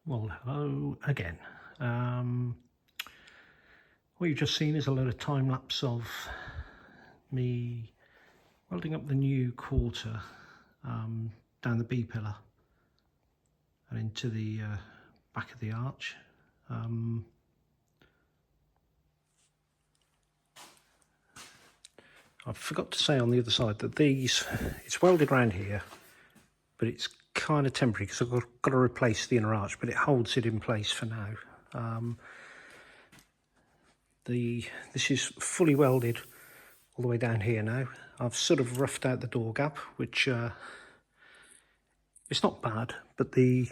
Well, hello again. What you've just seen is a load of time lapse of me welding up the new quarter down the B pillar and into the back of the arch. I forgot to say on the other side that it's welded around here, but it's kind of temporary because I've got to replace the inner arch, but it holds it in place for now. This is fully welded all the way down here now. I've sort of roughed out the door gap, which it's not bad, but the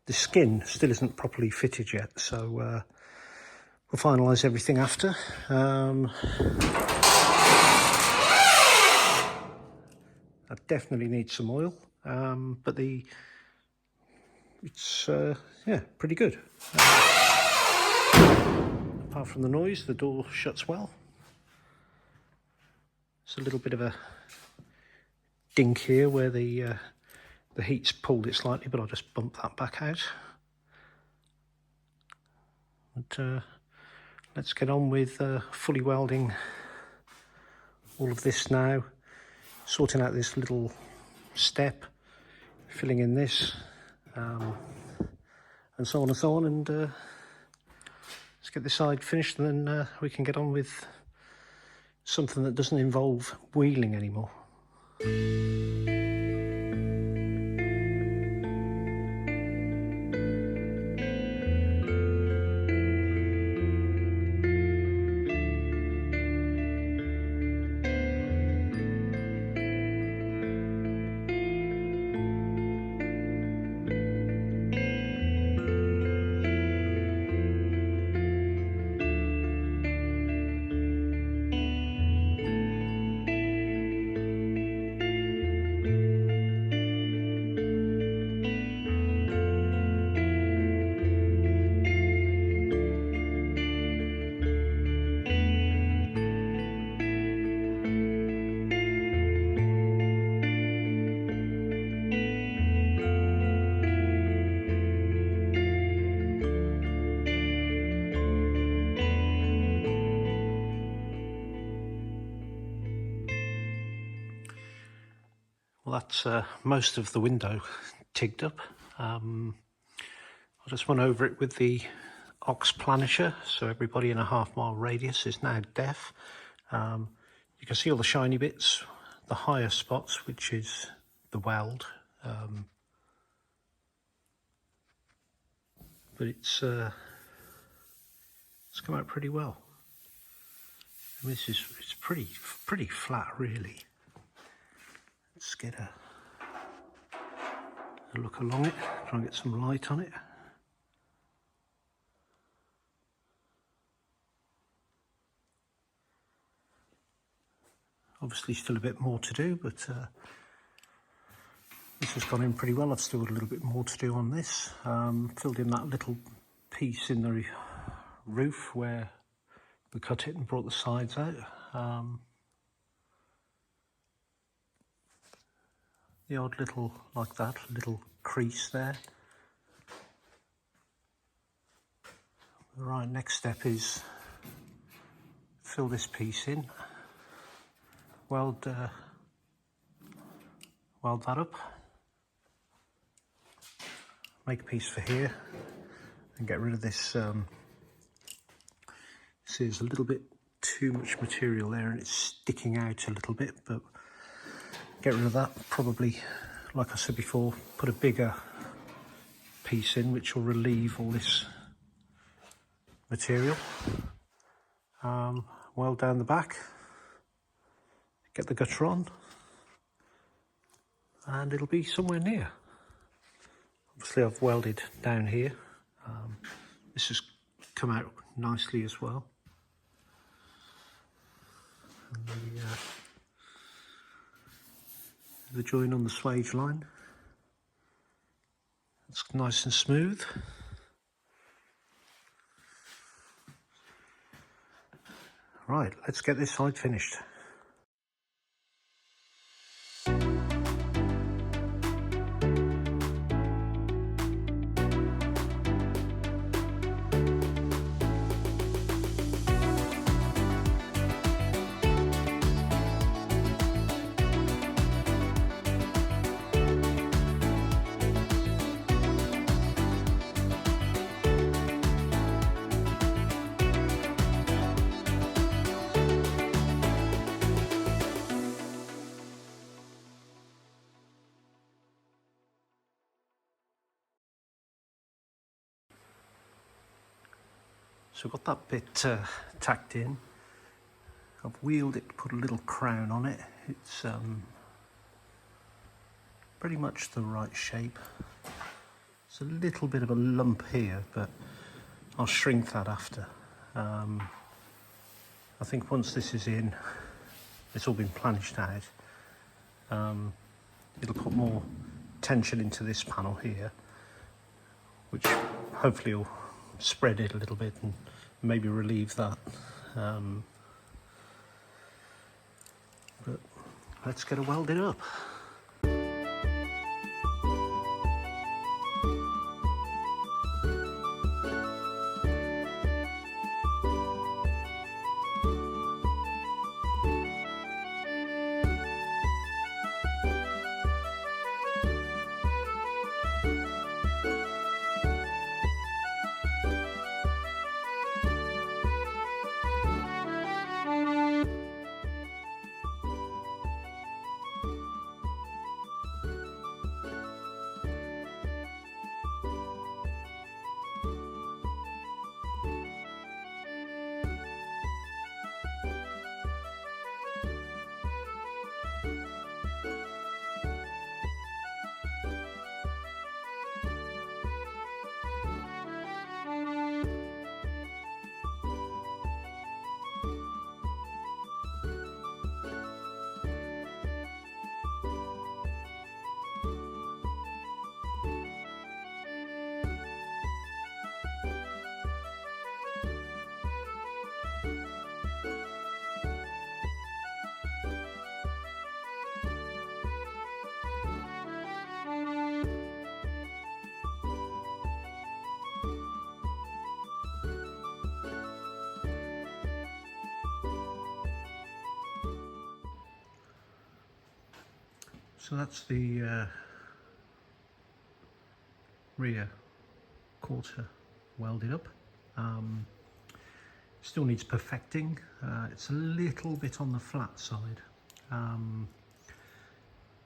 skin still isn't properly fitted yet, so we'll finalise everything after. I definitely need some oil, but it's yeah, pretty good. Apart from the noise, the door shuts well. It's a little bit of a dink here where the heat's pulled it slightly, but I'll just bump that back out. But let's get on with fully welding all of this now, sorting out this little step, filling in this, and so on and so on, and let's get this side finished, and then we can get on with something that doesn't involve wheeling anymore. Well, that's most of the window tigged up. I just went over it with the ox planisher, so everybody in a half-mile radius is now deaf. You can see all the shiny bits, the higher spots, which is the weld. But it's come out pretty well. I mean, it's pretty flat, really. Let's get a look along it, try and get some light on it. Obviously still a bit more to do, but this has gone in pretty well. I've still got a little bit more to do on this. Filled in that little piece in the roof where we cut it and brought the sides out. The odd little, like that, little crease there. The right next step is fill this piece in, weld that up, make a piece for here, and get rid of this. See, there's a little bit too much material there and it's sticking out a little bit, but get rid of that. Probably, like I said before, put a bigger piece in which will relieve all this material. Weld down the back, get the gutter on, and it'll be somewhere near. Obviously I've welded down here. This has come out nicely as well. And the join on the swage line, it's nice and smooth. Right, let's get this side finished. So I've got that bit tacked in. I've wheeled it to put a little crown on it. It's pretty much the right shape. It's a little bit of a lump here, but I'll shrink that after. I think once this is in, it's all been planished out, it'll put more tension into this panel here, which hopefully will spread it a little bit and maybe relieve that. But let's get it welded up. So that's the rear quarter welded up. Still needs perfecting. It's a little bit on the flat side,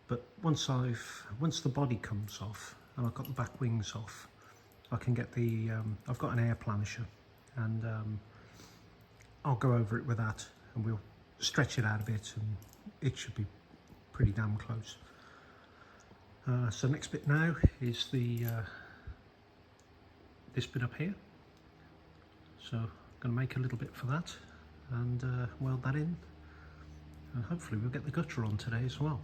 but once the body comes off and I've got the back wings off, I can get the I've got an air planisher, and I'll go over it with that and we'll stretch it out a bit and it should be pretty damn close. So next bit now is the this bit up here. So I'm going to make a little bit for that and weld that in, and hopefully we'll get the gutter on today as well.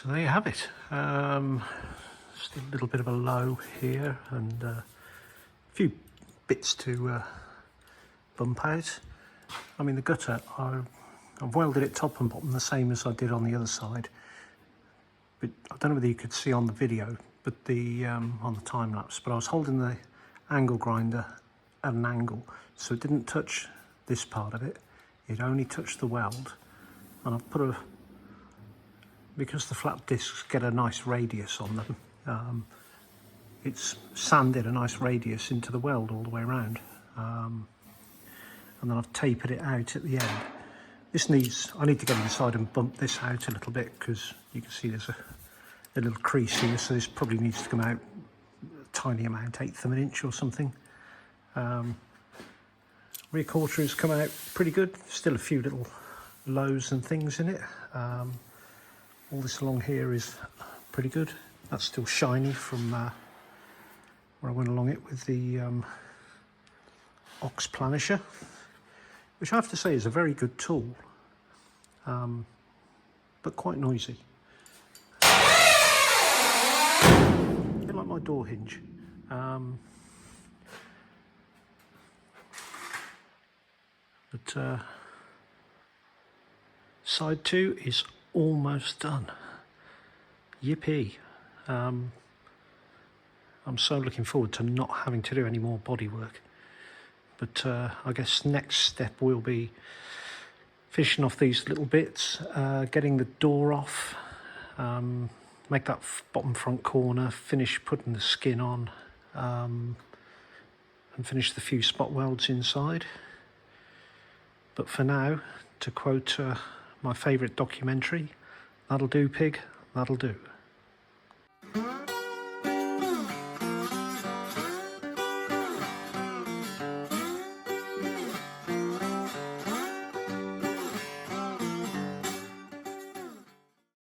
So there you have it. Just a little bit of a low here and a few bits to bump out. I mean, the gutter, I've welded it top and bottom the same as I did on the other side. But I don't know whether you could see on the video, but the on the time lapse, but I was holding the angle grinder at an angle, so it didn't touch this part of it. It only touched the weld, and I've put because the flat discs get a nice radius on them, it's sanded a nice radius into the weld all the way around, and then I've tapered it out at the end. I need to get inside and bump this out a little bit, because you can see there's a little crease here, so this probably needs to come out a tiny amount, 1/8 of an inch or something. Rear quarter has come out pretty good, still a few little lows and things in it. All this along here is pretty good. That's still shiny from where I went along it with the ox planisher, which I have to say is a very good tool, but quite noisy. A bit like my door hinge. But side 2 is almost done. Yippee. I'm so looking forward to not having to do any more bodywork. But I guess next step will be finishing off these little bits, getting the door off, make that bottom front corner, finish putting the skin on, and finish the few spot welds inside. But for now, to quote my favourite documentary, that'll do, pig, that'll do.